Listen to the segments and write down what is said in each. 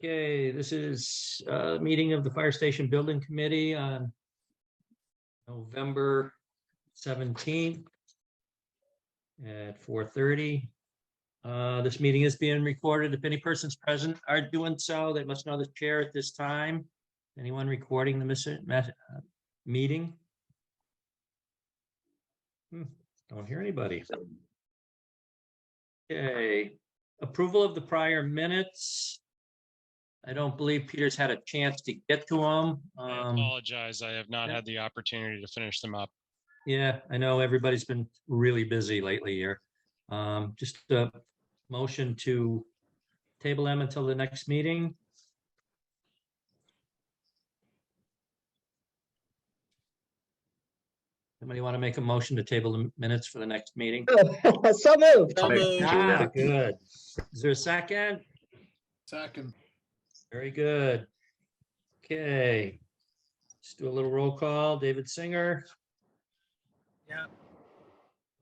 Okay, this is a meeting of the Fire Station Building Committee on November 17th at 4:30. This meeting is being recorded. If any persons present are doing so, they must know the chair at this time. Anyone recording the meeting? Don't hear anybody. Okay, approval of the prior minutes. I don't believe Peter's had a chance to get to them. I apologize. I have not had the opportunity to finish them up. Yeah, I know everybody's been really busy lately here. Just a motion to table them until the next meeting. Somebody want to make a motion to table the minutes for the next meeting? So moved. Ah, good. Is there a second? Second. Very good. Okay. Let's do a little roll call. David Singer. Yeah.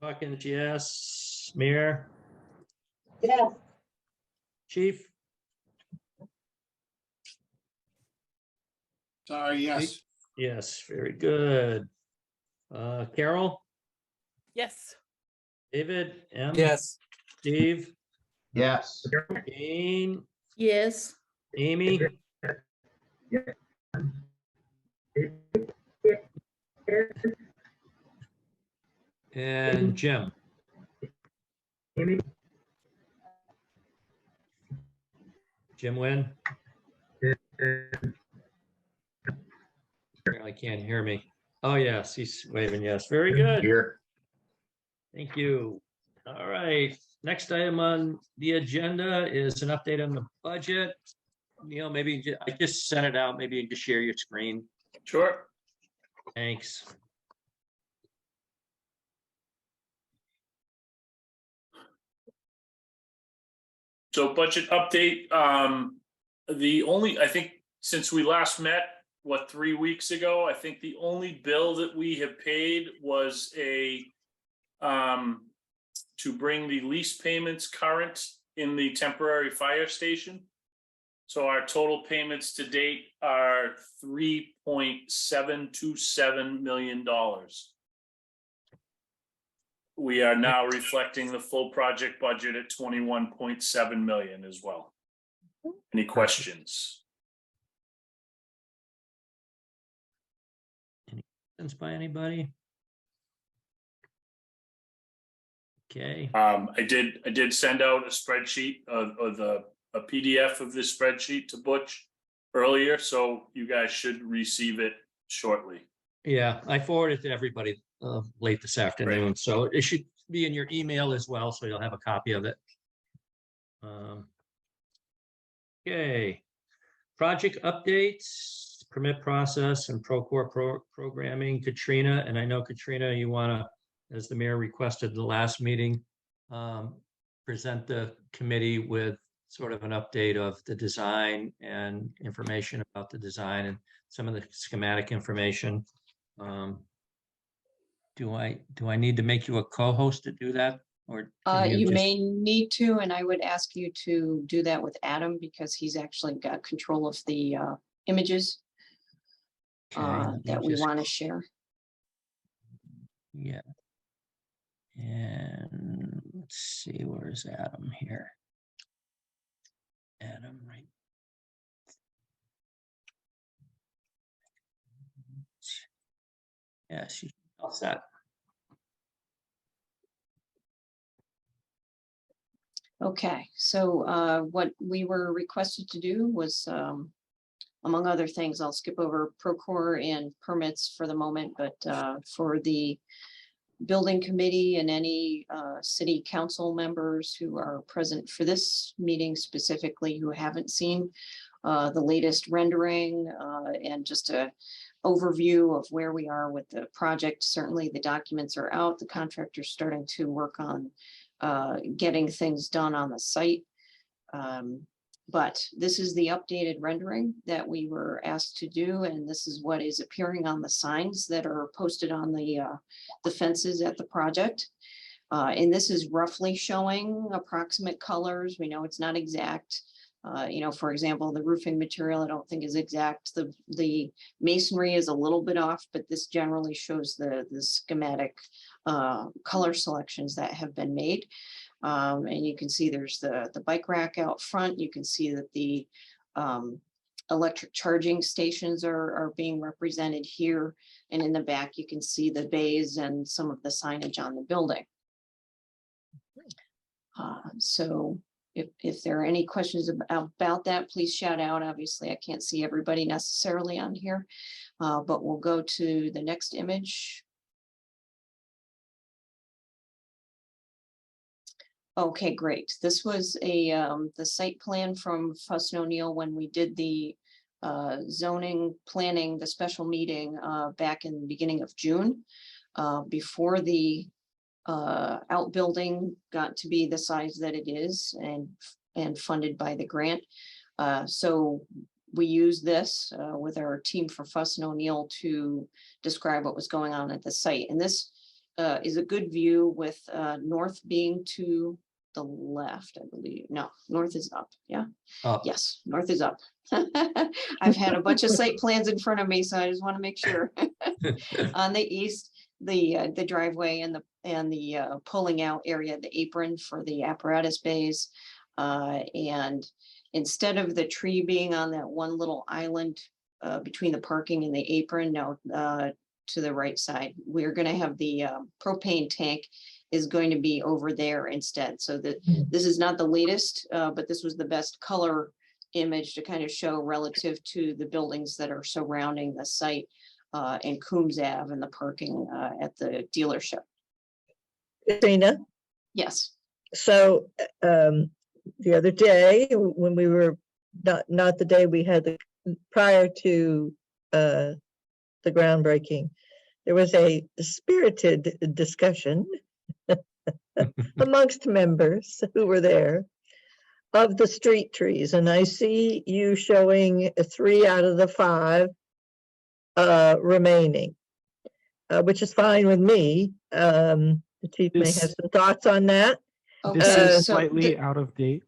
Hawkins, yes. Mayor. Yes. Chief. Sorry, yes. Yes, very good. Carol. Yes. David. M. Yes. Steve. Yes. Jane. Yes. Amy. And Jim. Jim Wynn. Apparently can't hear me. Oh, yes, he's waving yes. Very good. Here. Thank you. All right. Next item on the agenda is an update on the budget. Neil, maybe I just sent it out. Maybe you can just share your screen. Sure. Thanks. So budget update, I think since we last met, 3 weeks ago, I think the only bill that we have paid was to bring the lease payments current in the temporary fire station. So our total payments to date are $3.727 million. We are now reflecting the full project budget at 21.7 million as well. Any questions? Any questions by anybody? Okay. I did send out a spreadsheet of a PDF of this spreadsheet to Butch earlier, so you guys should receive it shortly. Yeah, I forwarded it to everybody late this afternoon, Right. so it should be in your email as well, so you'll have a copy of it. Okay, project updates, permit process, and Procore programming. Katrina, and I know Katrina, you want to, as the mayor requested the last meeting, present the committee with sort of an update of the design and information about the design and some of the schematic information. Do I need to make you a co-host to do that? Or you may need to, and I would ask you to do that with Adam because he's actually got control of the images that we want to share. Yeah. And let's see, where's Adam here? Adam, right? Yeah, she's all set. Okay, so what we were requested to do was, among other things, I'll skip over Procore and permits for the moment, but for the building committee and any city council members who are present for this meeting specifically who haven't seen the latest rendering and just a overview of where we are with the project. Certainly the documents are out. The contractor's starting to work on getting things done on the site. But this is the updated rendering that we were asked to do, and this is what is appearing on the signs that are posted on the fences at the project. And this is roughly showing approximate colors. We know it's not exact, You know, for example, the roofing material, I don't think is exact. The masonry is a little bit off, but this generally shows the schematic color selections that have been made. And you can see there's the bike rack out front. You can see that the electric charging stations are being represented here. And in the back, you can see the bays and some of the signage on the building. So if there are any questions about that, please shout out. Obviously, I can't see everybody necessarily on here, but we'll go to the next image. Okay, great. This was the site plan from Fuss and O'Neill when we did the zoning planning, the special meeting back in the beginning of June, before the outbuilding got to be the size that it is and funded by the grant. So we used this with our team for Fuss and O'Neill to describe what was going on at the site. And this is a good view with north being to the left, I believe. No, north is up. Yeah. Up. Yes, north is up. I've had a bunch of site plans in front of me, so I just want to make sure. On the east, the driveway and the pulling out area, the apron for the apparatus bays, and instead of the tree being on that one little island between the parking and the apron, now to the right side, we're going to have the propane tank is going to be over there instead. So that this is not the latest, but this was the best color image to kind of show relative to the buildings that are surrounding the site and Coombs Ave and the parking at the dealership. Katrina, Yes. so the other day when we were not the day we had the prior to the groundbreaking, there was a spirited discussion amongst members who were there of the street trees, and I see you showing 3 out of the 5 remaining, which is fine with me. The chief may have some thoughts on that. This Okay, is so slightly out of date.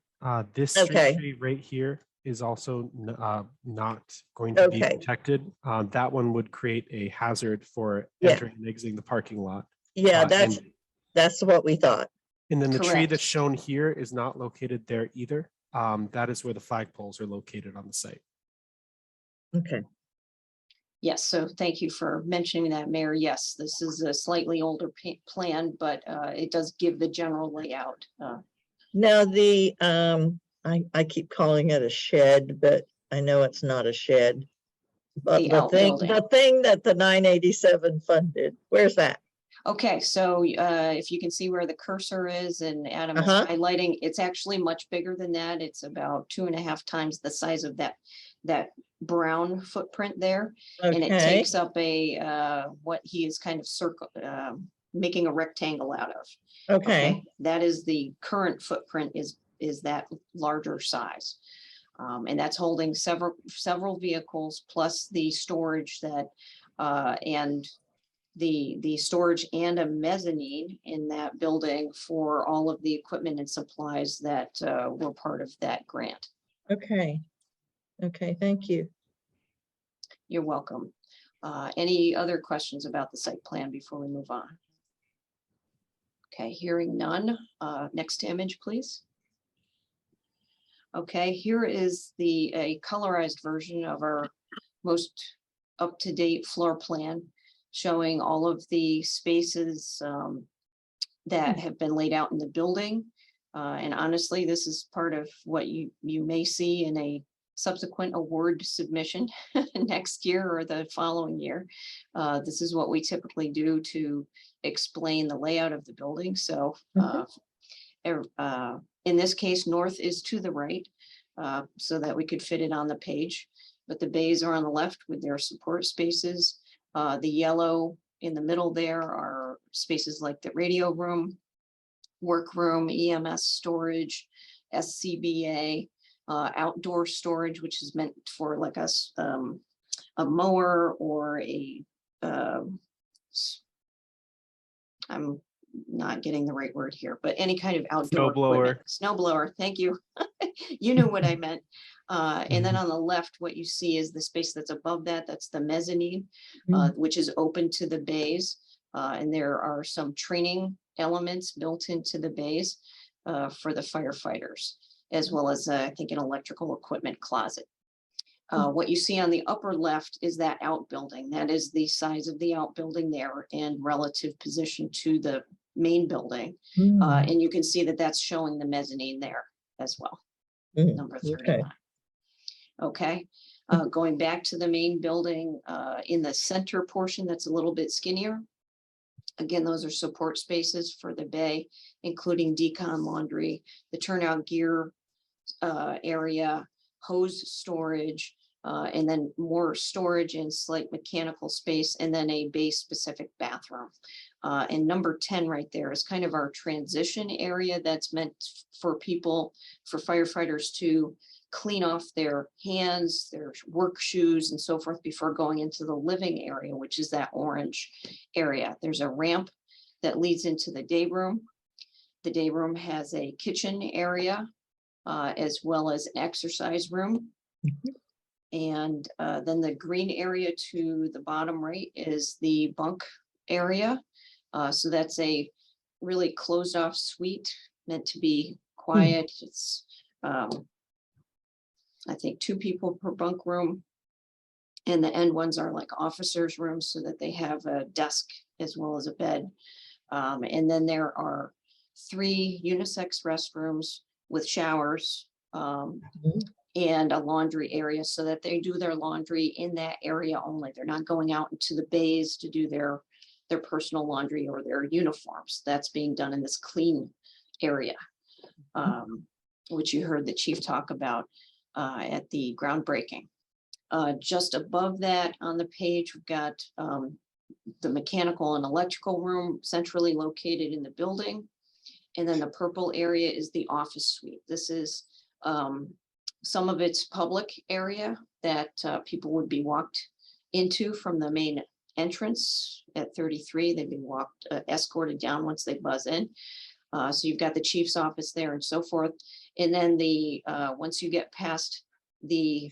This street Okay. tree right here is also not going to be Okay. protected. That one would create a hazard for Yeah. entering and exiting the parking lot. Yeah, And that's what we thought. then the tree Correct. that's shown here is not located there either. That is where the flagpoles are located on the site. Okay. yes, so thank you for mentioning that, Mayor. Yes, this is a slightly older plan, but it does give the general layout. Now the I keep calling it a shed, but I know it's not a shed. But The the thing that the 987 funded, where's that? Okay, so if you can see where the cursor is and Adam is highlighting, it's actually much bigger than that. It's about 2.5 times the size of that brown footprint there. And it Okay, takes up what he is kind of making a rectangle out of. okay, That is the current footprint is that larger size. And that's holding several vehicles plus the storage that and the storage and a mezzanine in that building for all of the equipment and supplies that were part of that grant. okay. Okay, thank you. You're welcome. Any other questions about the site plan before we move on? Okay, hearing none. Next image, please. Okay, here is a colorized version of our most up-to-date floor plan showing all of the spaces that have been laid out in the building. And honestly, this is part of what you may see in a subsequent award submission next year or the following year. This is what we typically do to explain the layout of the building. So in this case, north is to the right so that we could fit it on the page, but the bays are on the left with their support spaces. The yellow in the middle there are spaces like the radio room, workroom, EMS storage, SCBA, outdoor storage, which is meant for like a mower or I'm not getting the right word here, but any kind of outdoor blower. equipment. Snow blower, thank you. You knew what I meant. And then on the left, what you see is the space that's above that, that's the mezzanine, which is open to the bays. And there are some training elements built into the bays for the firefighters, as well as I think an electrical equipment closet. What you see on the upper left is that outbuilding. That is the size of the outbuilding there and relative position to the main building. And you can see that that's showing the mezzanine there as well, number 39. Okay, going back to the main building in the center portion, that's a little bit skinnier. Again, those are support spaces for the bay, including decon laundry, the turnout gear area, hose storage, and then more storage and slight mechanical space, and then a bay specific bathroom. And number 10 right there is kind of our transition area that's meant for people, for firefighters to clean off their hands, their work shoes and so forth before going into the living area, which is that orange area. There's a ramp that leads into the day room. The day room has a kitchen area as well as an exercise room. And then the green area to the bottom right is the bunk area. So that's a really closed off suite meant to be quiet. It's I think 2 people per bunk room. And the end ones are like officers' rooms so that they have a desk as well as a bed. And then there are 3 unisex restrooms with showers and a laundry area so that they do their laundry in that area only. They're not going out into the bays to do their personal laundry or their uniforms. That's being done in this clean area, which you heard the chief talk about at the groundbreaking. Just above that on the page, we've got the mechanical and electrical room centrally located in the building. And then the purple area is the office suite. This is some of its public area that people would be walked into from the main entrance at 33. They'd be walked, escorted down once they buzz in. So you've got the chief's office there and so forth. And then the once you get past the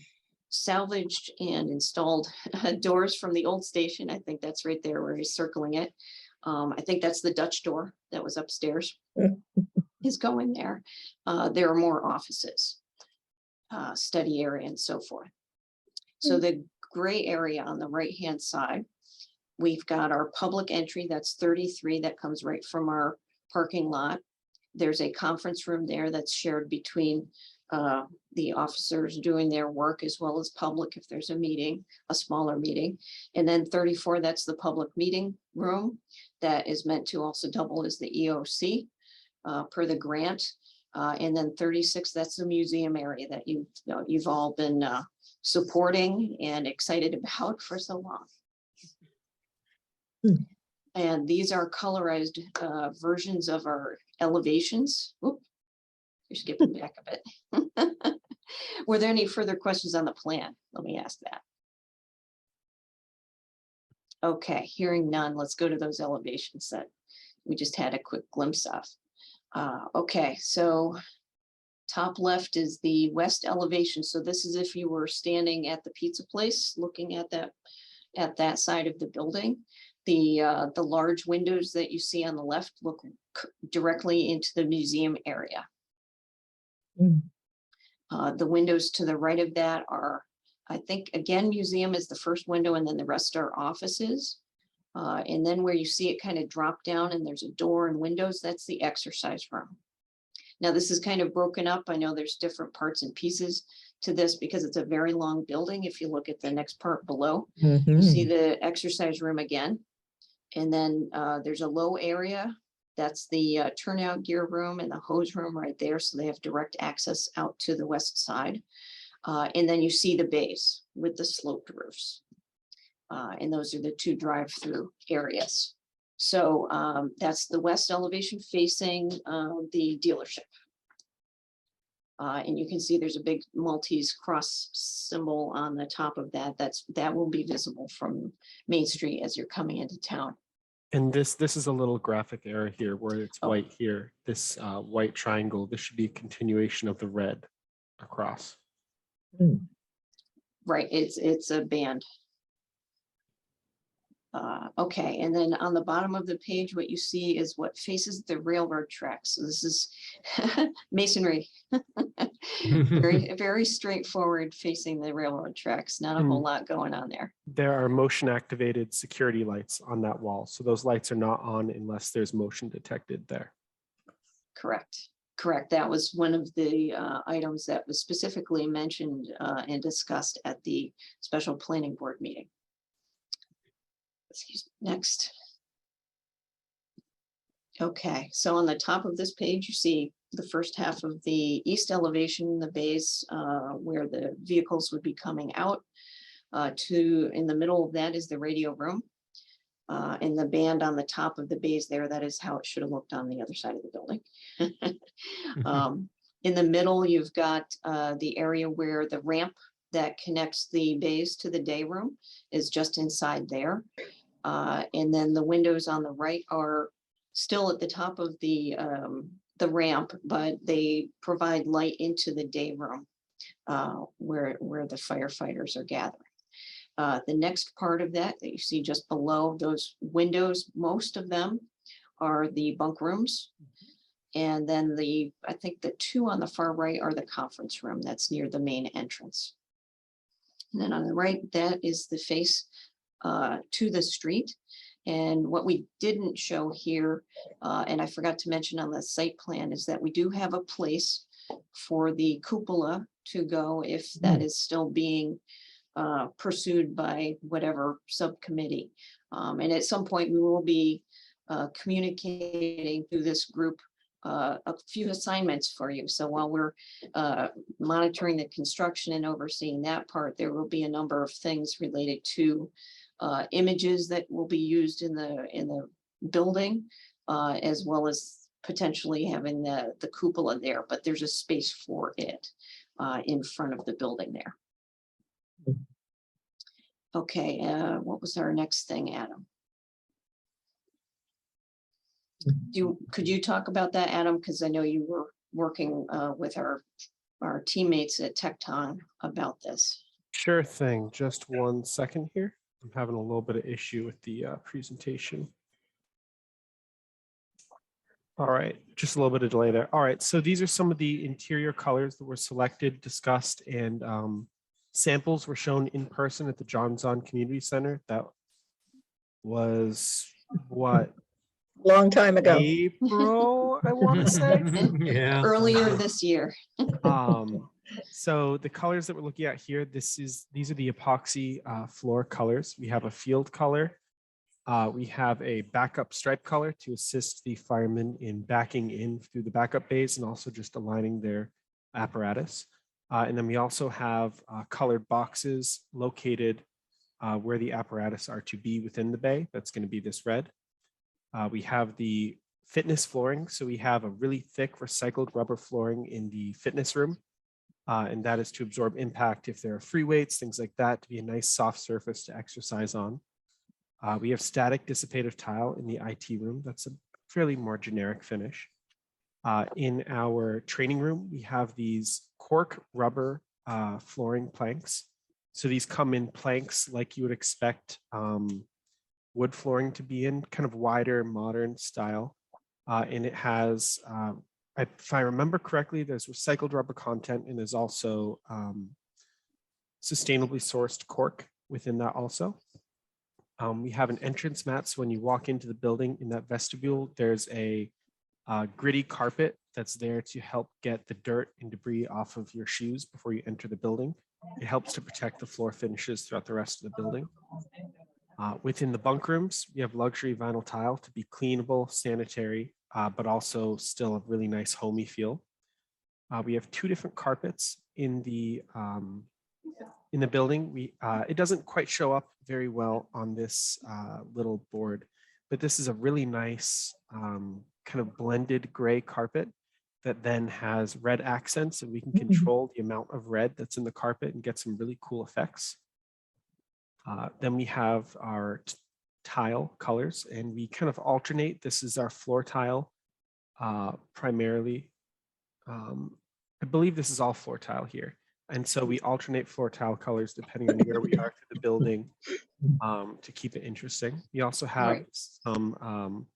salvaged and installed doors from the old station, I think that's right there where he's circling it. I think that's the Dutch door that was upstairs is going there. There are more offices, study area and so forth. So the gray area on the right-hand side, we've got our public entry, that's 33, that comes right from our parking lot. There's a conference room there that's shared between the officers doing their work as well as public if there's a meeting, a smaller meeting. And then 34, that's the public meeting room that is meant to also double as the EOC per the grant. And then 36, that's the museum area that you've all been supporting and excited about for so long. And these are colorized versions of our elevations. Oop, you're skipping back a bit. Were there any further questions on the plan? Let me ask that. Okay, hearing none, let's go to those elevations that we just had a quick glimpse of. Okay, so top left is the west elevation. So this is if you were standing at the pizza place, looking at that side of the building. The large windows that you see on the left look directly into the museum area. The windows to the right of that are, I think, again, museum is the first window and then the rest are offices. And then where you see it kind of drop down and there's a door and windows, that's the exercise room. Now this is kind of broken up. I know there's different parts and pieces to this because it's a very long building. If you look at the next part below, you see the exercise room again. And then there's a low area. That's the turnout gear room and the hose room right there. So they have direct access out to the west side. And then you see the bays with the sloped roofs. And those are the 2 drive-through areas. So that's the west elevation facing the dealership. And you can see there's a big Maltese cross symbol on the top of that. That will be visible from Main Street as you're coming into town. And this is a little graphic error here where it's Oh. white here. This white triangle, this should be a continuation of the red across. Right, it's a band. Okay, and then on the bottom of the page, what you see is what faces the railroad tracks. So this is masonry. Very straightforward facing the railroad tracks, not a whole lot going on there. There are motion activated security lights on that wall. So those lights are not on unless there's motion detected there. Correct. That was one of the items that was specifically mentioned and discussed at the special planning board meeting. Excuse me, next. Okay, so on the top of this page, you see the first half of the east elevation, the bays where the vehicles would be coming out. In the middle of that is the radio room. And the band on the top of the bays there, that is how it should have looked on the other side of the building. In the middle, you've got the area where the ramp that connects the bays to the day room is just inside there. And then the windows on the right are still at the top of the ramp, but they provide light into the day room where the firefighters are gathering. The next part of that you see just below those windows, most of them are the bunk rooms. And then I think the two on the far right are the conference room that's near the main entrance. And then on the right, that is the face to the street. And what we didn't show here, and I forgot to mention on the site plan, is that we do have a place for the cupola to go if that is still being pursued by whatever subcommittee. And at some point we will be communicating through this group a few assignments for you. So while we're monitoring the construction and overseeing that part, there will be a number of things related to images that will be used in the building, as well as potentially having the cupola there, but there's a space for it in front of the building there. Okay, what was our next thing, Adam? Could you talk about that, Adam? Because I know you were working with our teammates at Tecton about this. Sure thing. Just 1 second here. I'm having a little bit of issue with the presentation. All right, just a little bit of delay there. All right, so these are some of the interior colors that were selected, discussed, and samples were shown in person at the John Zahn Community Center. That was what? Long time ago. April, I want to say. Yeah. Earlier this year. So the colors that we're looking at here, these are the epoxy floor colors. We have a field color. We have a backup stripe color to assist the firemen in backing in through the backup bays and also just aligning their apparatus. And then we also have colored boxes located where the apparatus are to be within the bay. That's going to be this red. We have the fitness flooring. So we have a really thick recycled rubber flooring in the fitness room. And that is to absorb impact if there are free weights, things like that, to be a nice soft surface to exercise on. We have static dissipative tile in the IT room. That's a fairly more generic finish. In our training room, we have these cork rubber flooring planks. So these come in planks like you would expect wood flooring to be in, kind of wider, modern style. And it has, if I remember correctly, there's recycled rubber content and there's also sustainably sourced cork within that also. We have an entrance mat. So when you walk into the building in that vestibule, there's a gritty carpet that's there to help get the dirt and debris off of your shoes before you enter the building. It helps to protect the floor finishes throughout the rest of the building. Within the bunk rooms, we have luxury vinyl tile to be cleanable, sanitary, but also still a really nice homey feel. We have 2 different carpets in the building. It doesn't quite show up very well on this little board, but this is a really nice kind of blended gray carpet that then has red accents, and we can control the amount of red that's in the carpet and get some really cool effects. Then we have our tile colors, and we kind of alternate. This is our floor tile primarily. I believe this is all floor tile here. And so we alternate floor tile colors depending on where we are through the building to keep it interesting. We also have Right. some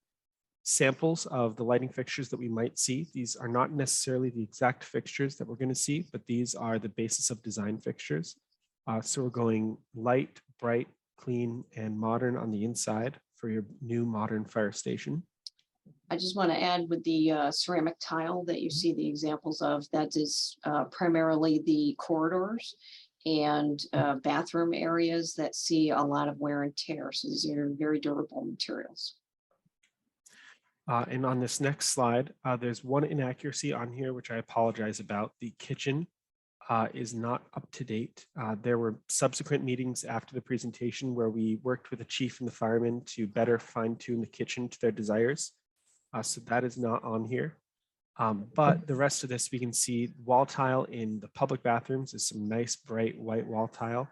samples of the lighting fixtures that we might see. These are not necessarily the exact fixtures that we're going to see, but these are the basis of design fixtures. So we're going light, bright, clean, and modern on the inside for your new modern fire station. I just want to add with the ceramic tile that you see the examples of, that is primarily the corridors and bathroom areas that see a lot of wear and tear. So these are very durable materials. And on this next slide, there's one inaccuracy on here, which I apologize about. The kitchen is not up to date. There were subsequent meetings after the presentation where we worked with the chief and the firemen to better fine tune the kitchen to their desires. So that is not on here. But the rest of this, we can see wall tile in the public bathrooms is some nice bright white wall tile,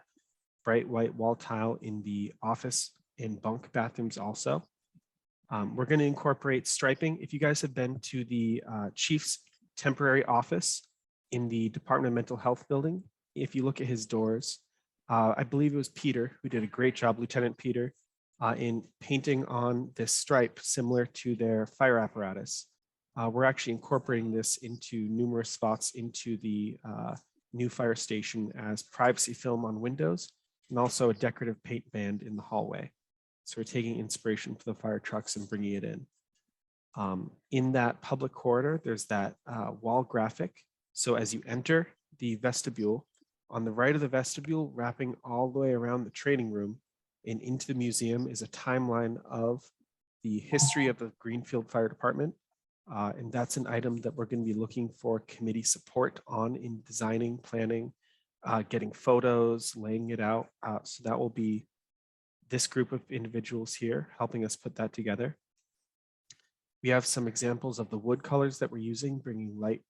bright white wall tile in the office and bunk bathrooms also. We're going to incorporate striping. If you guys have been to the chief's temporary office in the Department of Mental Health building, if you look at his doors, I believe it was Peter who did a great job, Lieutenant Peter, in painting on this stripe similar to their fire apparatus. We're actually incorporating this into numerous spots into the new fire station as privacy film on windows and also a decorative paint band in the hallway. So we're taking inspiration from the fire trucks and bringing it in. In that public corridor, there's that wall graphic. So as you enter the vestibule, on the right of the vestibule, wrapping all the way around the training room and into the museum is a timeline of the history of the Greenfield Fire Department. And that's an item that we're going to be looking for committee support on in designing, planning, getting photos, laying it out. So that will be this group of individuals here helping us put that together. We have some examples of the wood colors that we're using, bringing light,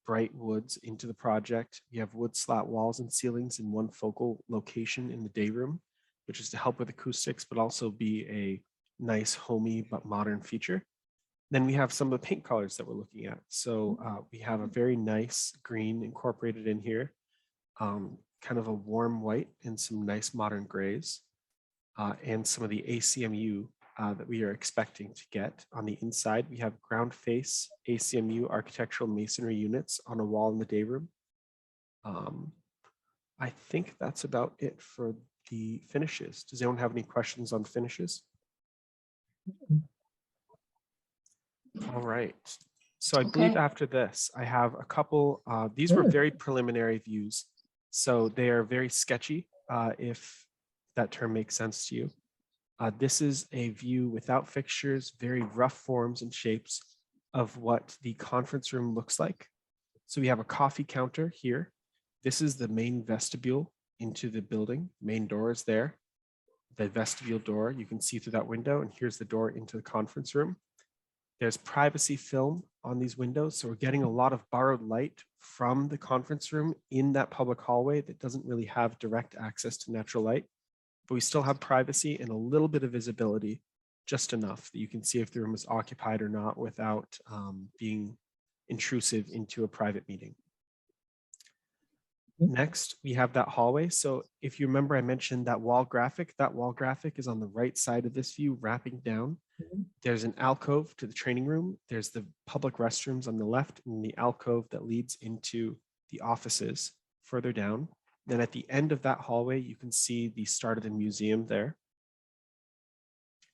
bright woods into the project. We have wood slat walls and ceilings in one focal location in the day room, which is to help with acoustics, but also be a nice, homey, but modern feature. Then we have some of the paint colors that we're looking at. So we have a very nice green incorporated in here, kind of a warm white and some nice modern grays. And some of the ACMU that we are expecting to get. On the inside, we have ground face ACMU architectural masonry units on a wall in the day room. I think that's about it for the finishes. Does anyone have any questions on finishes? All right. So I believe Okay. after this, I have a couple, these were very preliminary views. So they are very sketchy, if that term makes sense to you. This is a view without fixtures, very rough forms and shapes of what the conference room looks like. So we have a coffee counter here. This is the main vestibule into the building. Main door is there. The vestibule door, you can see through that window, and here's the door into the conference room. There's privacy film on these windows. So we're getting a lot of borrowed light from the conference room in that public hallway that doesn't really have direct access to natural light. But we still have privacy and a little bit of visibility, just enough that you can see if the room is occupied or not without being intrusive into a private meeting. Next, we have that hallway. So if you remember, I mentioned that wall graphic. That wall graphic is on the right side of this view, wrapping down. There's an alcove to the training room. There's the public restrooms on the left and the alcove that leads into the offices further down. Then at the end of that hallway, you can see the start of the museum there.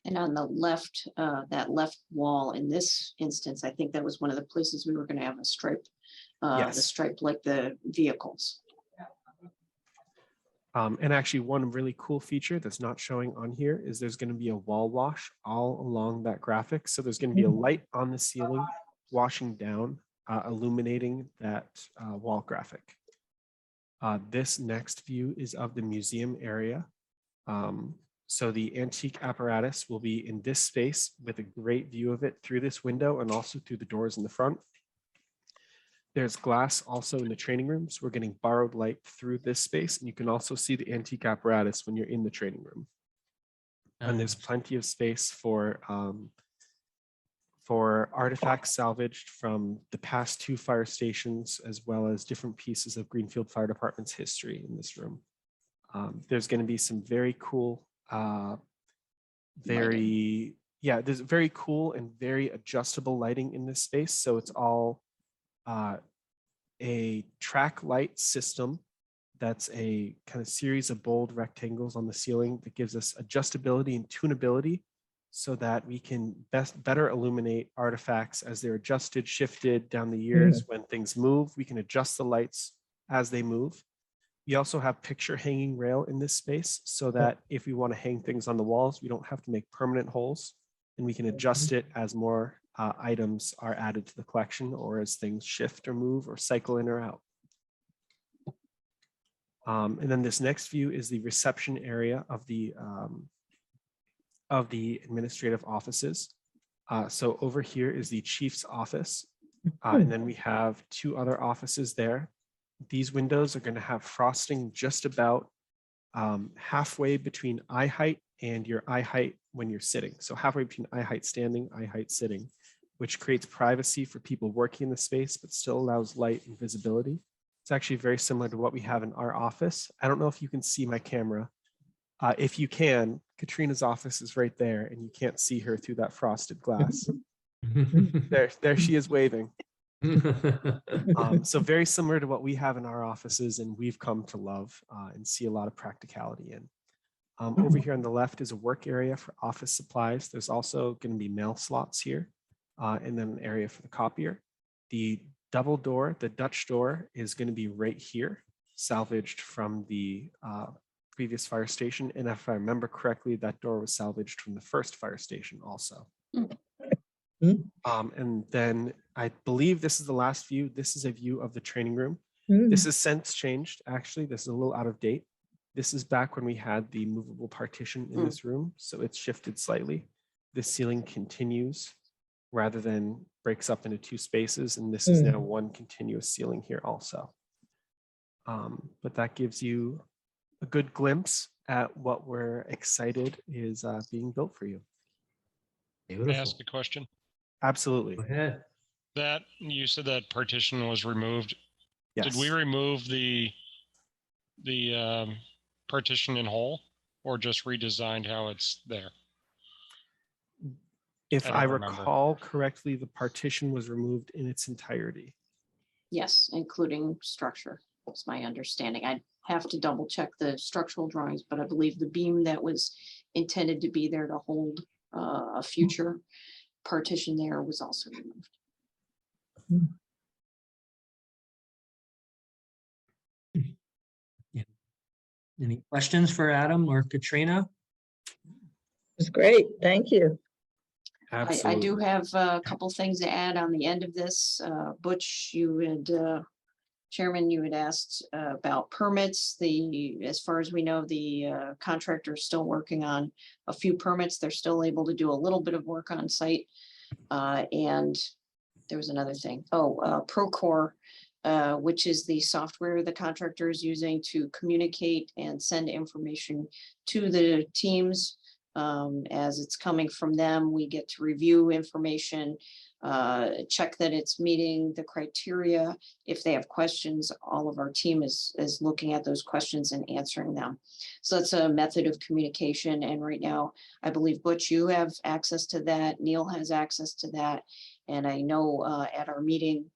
And on the left, that left wall in this instance, I think that was one of the places we were going to have a stripe, the Yes. stripe like the vehicles. And actually one really cool feature that's not showing on here is there's going to be a wall wash all along that graphic. So there's going to be a light on the ceiling washing down, illuminating that wall graphic. This next view is of the museum area. So the antique apparatus will be in this space with a great view of it through this window and also through the doors in the front. There's glass also in the training rooms. We're getting borrowed light through this space, and you can also see the antique apparatus when you're in the training room. And there's plenty of space for artifacts salvaged from the past 2 fire stations, as well as different pieces of Greenfield Fire Department's history in this room. There's going to be some very cool, there's very cool and very adjustable lighting in this space. So it's all a track light system that's a kind of series of bold rectangles on the ceiling that gives us adjustability and tunability so that we can better illuminate artifacts as they're adjusted, shifted down the years. When things move, we can adjust the lights as they move. We also have picture hanging rail in this space so that if we want to hang things on the walls, we don't have to make permanent holes, and we can adjust it as more items are added to the collection or as things shift or move or cycle in or out. And then this next view is the reception area of the administrative offices. So over here is the chief's office. And then we have 2 other offices there. These windows are going to have frosting just about halfway between eye height and your eye height when you're sitting. So halfway between eye height standing, eye height sitting, which creates privacy for people working in the space, but still allows light and visibility. It's actually very similar to what we have in our office. I don't know if you can see my camera. If you can, Katrina's office is right there, and you can't see her through that frosted glass. There she is waving. So very similar to what we have in our offices, and we've come to love and see a lot of practicality in. Over here on the left is a work area for office supplies. There's also going to be mail slots here, and then an area for the copier. The double door, the Dutch door, is going to be right here, salvaged from the previous fire station. And if I remember correctly, that door was salvaged from the first fire station also. And then I believe this is the last view. This is a view of the training room. This has since changed, actually. This is a little out of date. This is back when we had the movable partition in this room. So it's shifted slightly. The ceiling continues rather than breaks up into 2 spaces. And this is now one continuous ceiling here also. But that gives you a good glimpse at what we're excited is being built for you. Can I ask a question? Absolutely. Go ahead. That you said that partition was removed. Yes. Did we remove the partition in whole, or just redesigned how it's there? If I I don't remember. recall correctly, the partition was removed in its entirety. Yes, including structure. That's my understanding. I'd have to double check the structural drawings, but I believe the beam that was intended to be there to hold a future partition there was also removed. Any questions for Adam or Katrina? It's great. Thank you. I do have a couple things to add on the end of this. Butch, you had, Chairman, you had asked about permits. As far as we know, the contractor is still working on a few permits. They're still able to do a little bit of work on site. And there was another thing. Procore, which is the software the contractor is using to communicate and send information to the teams. As it's coming from them, we get to review information, check that it's meeting the criteria. If they have questions, all of our team is looking at those questions and answering them. So it's a method of communication. And right now, I believe, Butch, you have access to that. Neil has access to that. And I know at our meeting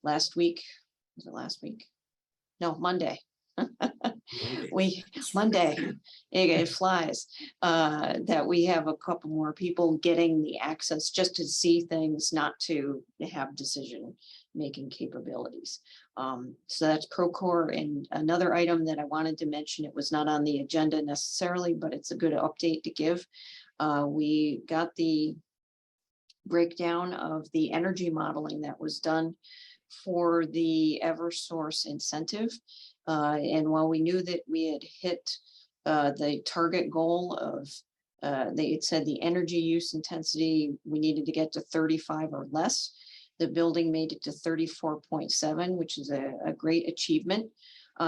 last week, was it last week? No, Monday. Monday, it flies, that we have a couple more people getting the access just to see things, not to have decision-making capabilities. So that's Procore. And another item that I wanted to mention, it was not on the agenda necessarily, but it's a good update to give. We got the breakdown of the energy modeling that was done for the Eversource incentive. And while we knew that we had hit the target goal of, they had said the energy use intensity, we needed to get to 35 or less. The building made it to 34.7, which is a great achievement.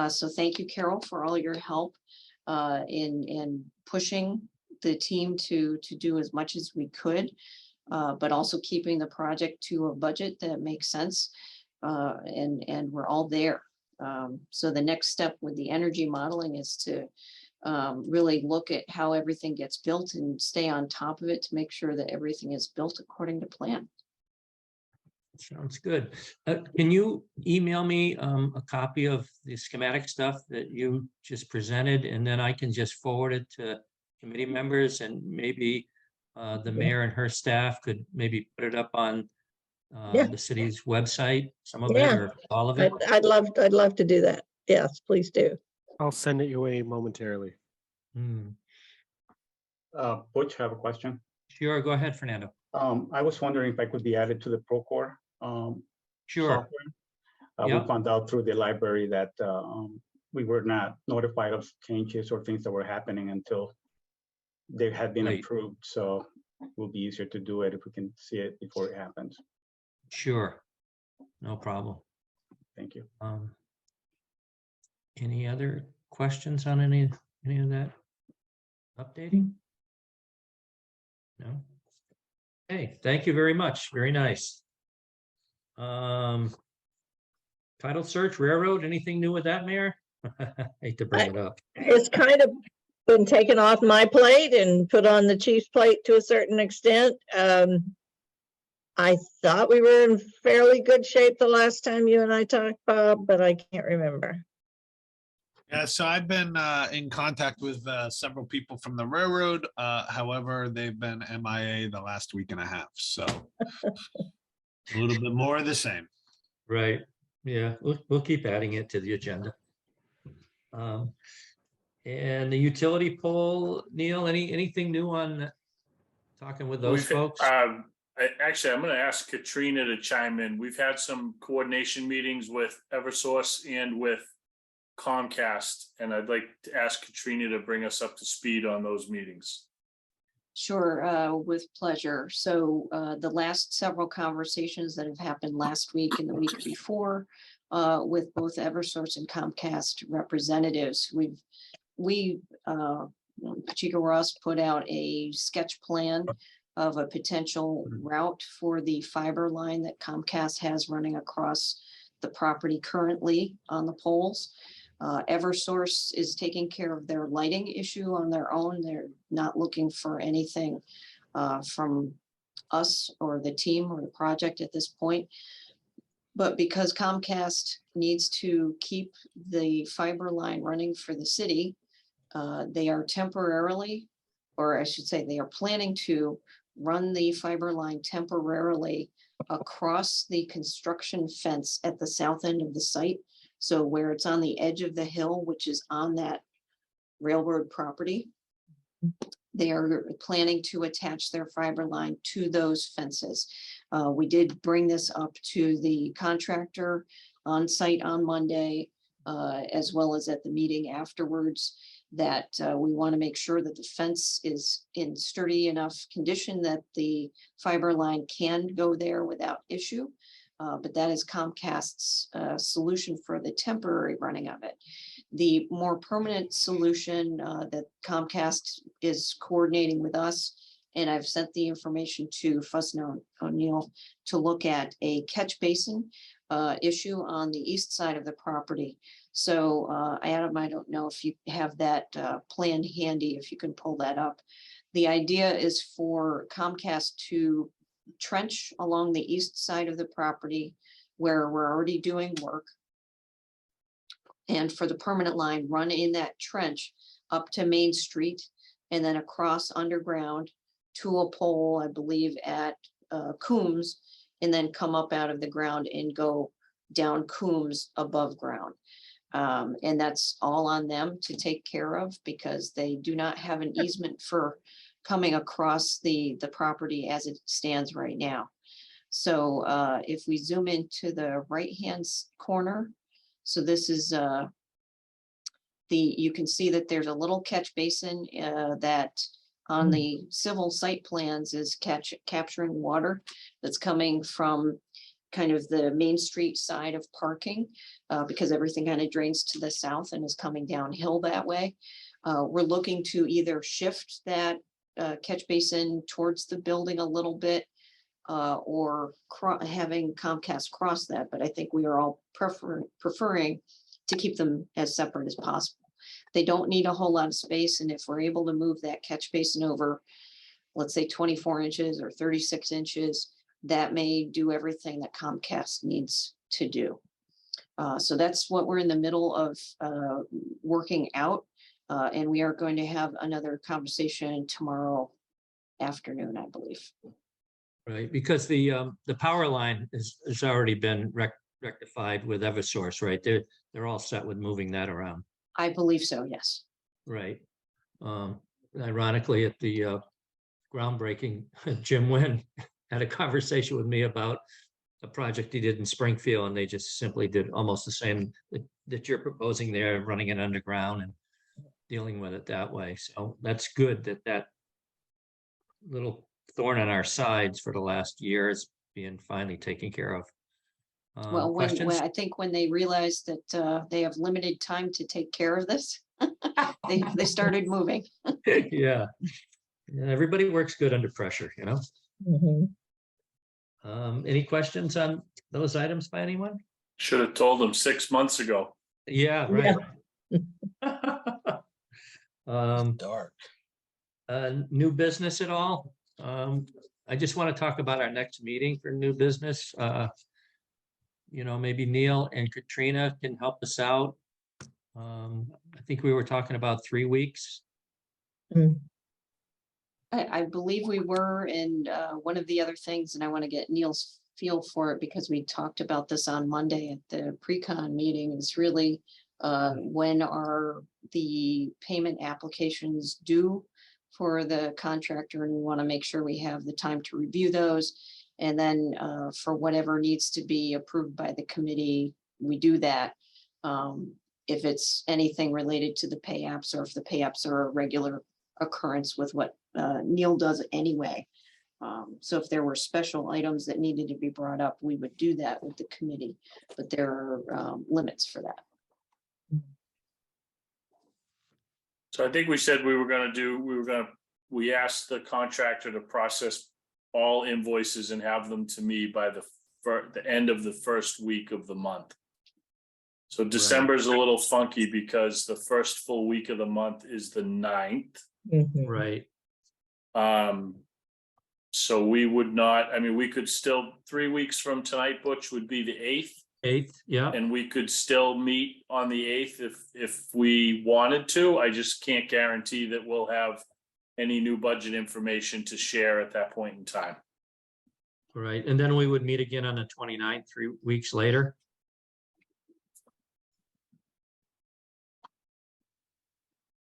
So thank you, Carol, for all your help in pushing the team to do as much as we could, but also keeping the project to a budget that makes sense. And we're all there. So the next step with the energy modeling is to really look at how everything gets built and stay on top of it to make sure that everything is built according to plan. Sounds good. Can you email me a copy of the schematic stuff that you just presented, and then I can just forward it to committee members, and maybe the mayor and her staff could maybe put it up on Yeah. the city's website, some of it Yeah. or all of it? I'd love to do that. Yes, please do. I'll send it your way momentarily. Hmm. Butch, I have a question. Sure, go ahead, Fernando. I was wondering if I could be added to the Procore Sure. software. Yeah. We found out through the library that we were not notified of changes or things that were happening until they had been Right. approved. So it will be easier to do it if we can see it before it happens. Sure. No problem. Thank you. Any other questions on any of that updating? No? Hey, thank you very much. Very nice. Title search, railroad, anything new with that, Mayor? Hate to bring it up. It's kind of been taken off my plate and put on the chief's plate to a certain extent. I thought we were in fairly good shape the last time you and I talked, Bob, but I can't remember. Yeah, so I've been in contact with several people from the railroad. However, they've been MIA the last week and a half. So a little bit more of the same. Right, yeah, we'll keep adding it to the agenda. And the utility pole, Neil, anything new on talking with those folks? Actually, I'm going to ask Katrina to chime in. We've had some coordination meetings with Eversource and with Comcast, and I'd like to ask Katrina to bring us up to speed on those meetings. Sure, with pleasure. So the last several conversations that have happened last week and the week before with both Eversource and Comcast representatives, Pacheco Ross put out a sketch plan of a potential route for the fiber line that Comcast has running across the property currently on the poles. Eversource is taking care of their lighting issue on their own. They're not looking for anything from us or the team or the project at this point. But because Comcast needs to keep the fiber line running for the city, they are temporarily, or I should say, they are planning to run the fiber line temporarily across the construction fence at the south end of the site. So where it's on the edge of the hill, which is on that railroad property, they are planning to attach their fiber line to those fences. We did bring this up to the contractor on site on Monday, as well as at the meeting afterwards, that we want to make sure that the fence is in sturdy enough condition that the fiber line can go there without issue. But that is Comcast's solution for the temporary running of it. The more permanent solution that Comcast is coordinating with us, and I've sent the information to Fuss and O'Neill to look at a catch basin issue on the east side of the property. So Adam, I don't know if you have that planned handy, if you can pull that up. The idea is for Comcast to trench along the east side of the property where we're already doing work. And for the permanent line, run in that trench up to Main Street and then across underground to a pole, I believe, at Coombs, and then come up out of the ground and go down Coombs above ground. And that's all on them to take care of because they do not have an easement for coming across the property as it stands right now. So if we zoom into the right-hand corner, so this is you can see that there's a little catch basin that on the civil site plans is capturing water that's coming from kind of the Main Street side of parking because everything kind of drains to the south and is coming downhill that way. We're looking to either shift that catch basin towards the building a little bit, or having Comcast cross that, but I think we are all preferring to keep them as separate as possible. They don't need a whole lot of space, and if we're able to move that catch basin over, let's say 24 inches or 36 inches, that may do everything that Comcast needs to do. So that's what we're in the middle of working out. And we are going to have another conversation tomorrow afternoon, I believe. Right, because the power line has already been rectified with Eversource, right? They're all set with moving that around. I believe so, yes. Right. Ironically, at the groundbreaking, Jim Nguyen had a conversation with me about a project he did in Springfield, and they just simply did almost the same that you're proposing there, running it underground and dealing with it that way. So that's good that little thorn on our sides for the last year is being finally taken care of. Well, when Questions? I think when they realized that they have limited time to take care of this, they started moving. Yeah. Everybody works good under pressure, you know? Mhm. Any questions on those items by anyone? Should have told them 6 months ago. Yeah, right. Dark. New business at all? I just want to talk about our next meeting for new business. Maybe Neil and Katrina can help us out. I think we were talking about 3 weeks. I believe we were, and one of the other things, and I want to get Neil's feel for it because we talked about this on Monday at the pre-con meeting, is really when are the payment applications due for the contractor, and we want to make sure we have the time to review those. And then for whatever needs to be approved by the committee, we do that. If it's anything related to the pay apps, or if the pay apps are a regular occurrence with what Neil does anyway. So if there were special items that needed to be brought up, we would do that with the committee, but there are limits for that. So I think we said we asked the contractor to process all invoices and have them to me by the end of the first week of the month. So December is a little funky because the first full week of the month is the 9th. Mhm. Right. So we would not, we could still, 3 weeks from tonight, Butch, would be the 8th. 8th, yeah. And we could still meet on the 8th if we wanted to. I just can't guarantee that we'll have any new budget information to share at that point in time. Right. And then we would meet again on the 29th, 3 weeks later.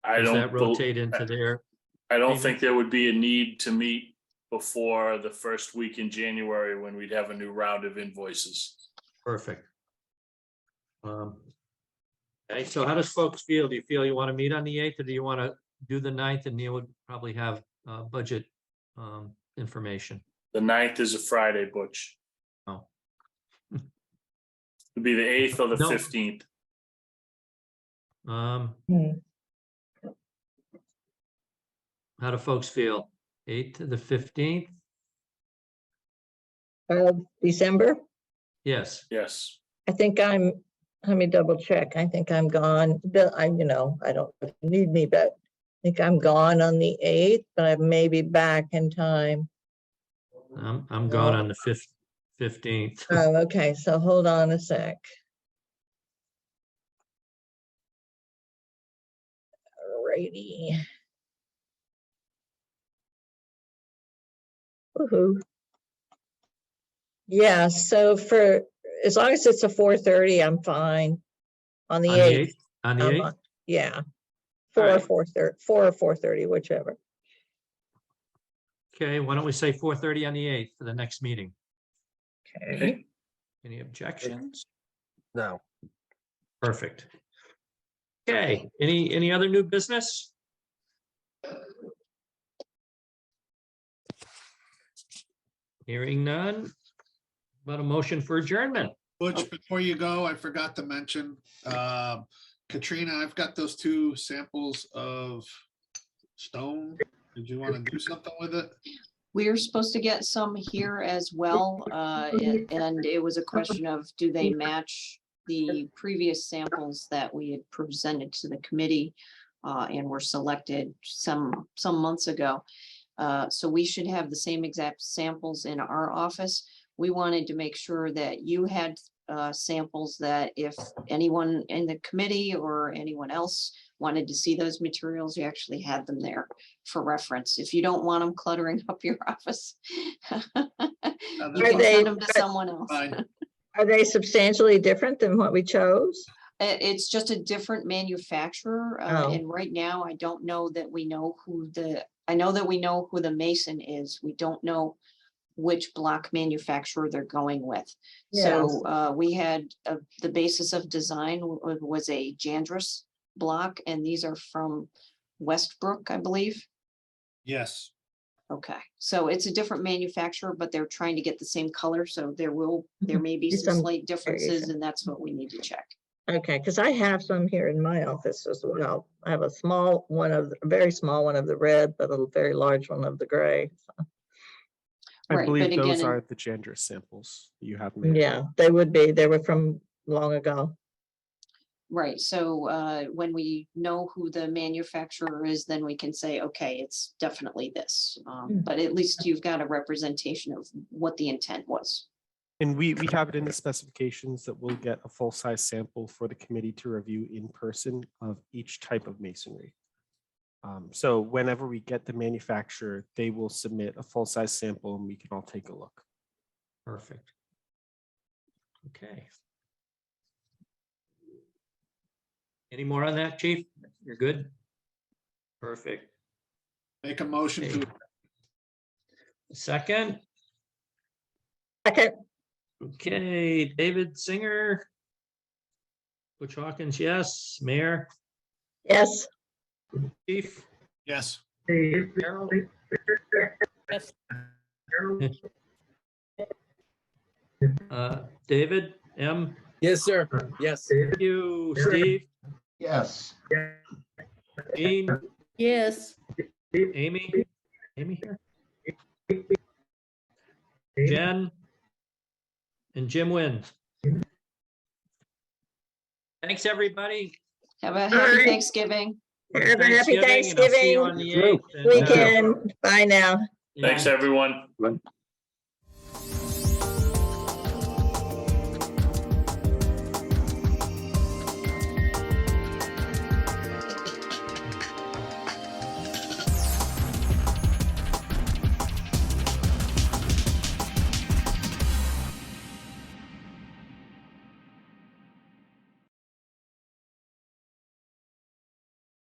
Does that rotate into there? I don't think there would be a need to meet before the first week in January when we'd have a new round of invoices. Perfect. Okay, so how does folks feel? Do you feel you want to meet on the 8th, or do you want to do the 9th, and Neil would probably have budget information? The 9th is a Friday, Butch. Oh. It'd be the 8th or the No. 15th. How do folks feel? 8th to the 15th? December, Yes. Yes. I think let me double check. I think I'm gone. I don't know if you need me, but I think I'm gone on the 8th, but I may be back in time. I'm gone on the 15th. Oh, okay, so hold on a sec. Alrighty. Woohoo. Yeah, so as long as it's a 4:30, I'm fine. On the 8th. On the 8th? Yeah. All right. 4 or 4:30, whichever. Okay, why don't we say 4:30 on the 8th for the next meeting? Okay. Any objections? No. Perfect. Okay, any other new business? Hearing none. About a motion for adjournment. Butch, before you go, I forgot to mention, Katrina, I've got those 2 samples of stone Did you want to do something with it? We're supposed to get some here as well, and it was a question of, do they match the previous samples that we had presented to the committee and were selected some months ago. So we should have the same exact samples in our office. We wanted to make sure that you had samples that if anyone in the committee or anyone else wanted to see those materials, you actually had them there for reference. If you don't want them cluttering up your office, you can send them to someone else. Fine. Are they substantially different than what we chose? It's just a different manufacturer. Oh. And right now, I don't know that we know I know that we know who the mason is. We don't know which block manufacturer they're going with. So we had the basis of design was a Jandris block, and these are from Westbrook, I believe. Yes. Okay, so it's a different manufacturer, but they're trying to get the same color, so there may be some Some slight differences, variation. and that's what we need to check. Okay, because I have some here in my office as well. I have a very small one of the red, but a very large one of the gray. I Right, believe but those again, are the Jandris samples that you have. Mayor. Yeah, they would be. They were from long ago. right, so when we know who the manufacturer is, then we can say, okay, it's definitely this. But at least you've got a representation of what the intent was. And we have it in the specifications that we'll get a full-size sample for the committee to review in person of each type of masonry. So whenever we get the manufacturer, they will submit a full-size sample and we can all take a look. Perfect. Okay. Any more on that, Chief? You're good? Perfect. Make a motion to, Second, Second, okay, David Singer. Butch Hawkins, yes. Mayor, yes. Chief, yes. Carol, Yes. David, M. Yes, sir. Yes. Thank you, Steve, Yes. Jean, Yes. Amy here? Jen, and Jim wins. Thanks, everybody. Have a happy right. Thanksgiving. Have a happy And I'll see you Thanksgiving on the 8th. And, weekend. Bye now. yeah. Thanks, everyone.